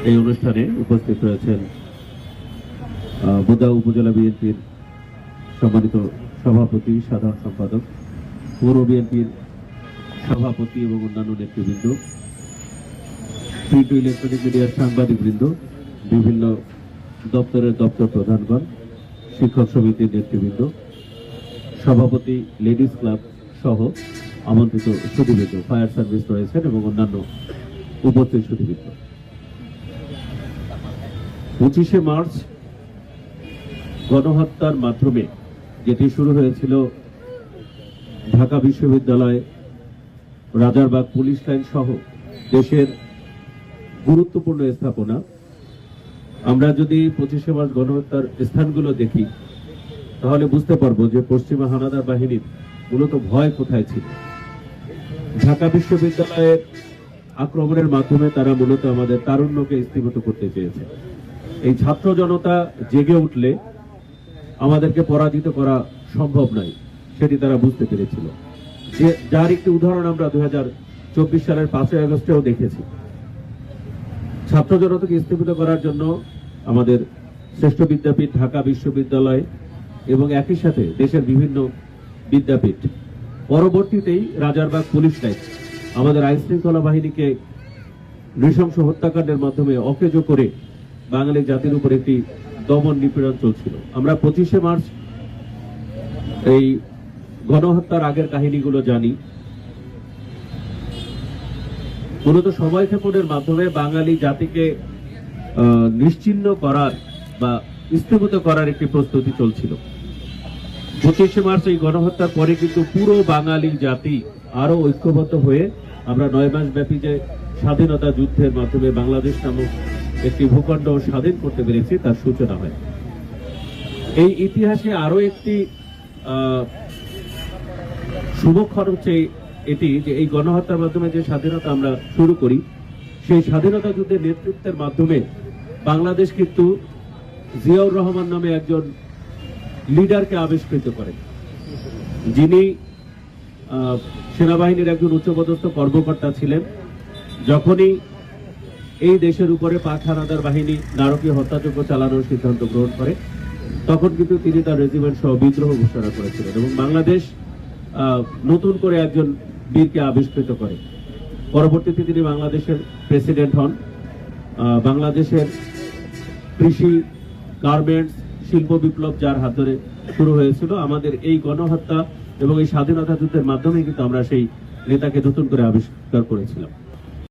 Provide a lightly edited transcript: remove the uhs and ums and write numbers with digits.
এই অনুষ্ঠানে উপস্থিত রয়েছেন বোদা উপজেলা বিএনপির সম্মানিত সভাপতি, সাধারণ সম্পাদক, পৌর বিএনপির সভাপতি এবং অন্যান্য নেতৃবৃন্দ, প্রিন্ট ও ইলেকট্রনিক মিডিয়ার সাংবাদিকবৃন্দ, বিভিন্ন দপ্তরের দপ্তর প্রধানগণ, শিক্ষক সমিতির নেতৃবৃন্দ, সভাপতি, লেডিস ক্লাব সহ আমন্ত্রিত সুধীবৃন্দ, ফায়ার সার্ভিস রয়েছেন এবং অন্যান্য উপস্থিত সুধীবৃন্দ। 25শে মার্চ গণহত্যার মাধ্যমে যেটি শুরু হয়েছিল ঢাকা বিশ্ববিদ্যালয়, রাজারবাগ পুলিশ লাইন সহ দেশের গুরুত্বপূর্ণ স্থাপনা, আমরা যদি 25শে মার্চ গণহত্যার স্থানগুলো দেখি তাহলে বুঝতে পারবো যে পশ্চিমা হানাদার বাহিনীর মূলত ভয় কোথায় ছিল। ঢাকা বিশ্ববিদ্যালয়ের আক্রমণের মাধ্যমে তারা মূলত আমাদের তারুণ্যকে স্থীভূত করতে চেয়েছে। এই ছাত্র জনতা জেগে উঠলে আমাদেরকে পরাজিত করা সম্ভব নয়, সেটি তারা বুঝতে পেরেছিল। যে যার একটি উদাহরণ আমরা 2024 সালের 5ই আগস্টেও দেখেছি। ছাত্র জনতাকে স্থীভূত করার জন্য আমাদের শ্রেষ্ঠ বিদ্যাপীঠ ঢাকা বিশ্ববিদ্যালয় এবং একই সাথে দেশের বিভিন্ন বিদ্যাপীঠ, পরবর্তীতেই রাজারবাগ পুলিশ লাইন আমাদের আইন শৃঙ্খলা বাহিনীকে নৃশংস হত্যাকাণ্ডের মাধ্যমে অকেজো করে বাঙালি জাতির উপর একটি দমন নিপীড়ন চলছিল। আমরা 25শে মার্চ এই গণহত্যার আগের কাহিনীগুলো জানি। মূলত সময়ক্ষেপণের মাধ্যমে বাঙালি জাতিকে নিশ্চিহ্ন করার বা স্থগিত করার একটি প্রস্তুতি চলছিল। 25শে মার্চ এই গণহত্যার পরে কিন্তু পুরো বাঙালি জাতি আরো ঐক্যবদ্ধ হয়ে আমরা 9 মাস ব্যাপী যে স্বাধীনতা যুদ্ধের মাধ্যমে বাংলাদেশ নামক একটি ভূখণ্ড স্বাধীন করতে পেরেছি তার সূচনা হয়। এই ইতিহাসে আরো একটি শুভক্ষণ হচ্ছে এটি যে এই গণহত্যার মাধ্যমে যে স্বাধীনতা আমরা শুরু করি, সেই স্বাধীনতা যুদ্ধের নেতৃত্বের মাধ্যমে বাংলাদেশ কিন্তু জিয়াউর রহমান নামে একজন লিডারকে আবিষ্কৃত করেন, যিনি সেনাবাহিনীর একজন উচ্চপদস্থ কর্মকর্তা ছিলেন। যখনই এই দেশের উপরে পাক হানাদার বাহিনী নারকীয় হত্যাযজ্ঞ চালানোর সিদ্ধান্ত গ্রহণ করে, তখন কিন্তু তিনি তার রেজিমেন্ট সহ বিদ্রোহ ঘোষণা করেছিলেন এবং বাংলাদেশ নতুন করে একজন বীরকে আবিষ্কৃত করে। পরবর্তীতে তিনি বাংলাদেশের প্রেসিডেন্ট হন। বাংলাদেশের কৃষি, গার্মেন্টস, শিল্প বিপ্লব যার হাত ধরে শুরু হয়েছিল, আমাদের এই গণহত্যা এবং এই স্বাধীনতা যুদ্ধের মাধ্যমে কিন্তু আমরা সেই নেতাকে নতুন করে আবিষ্কার করেছিলাম।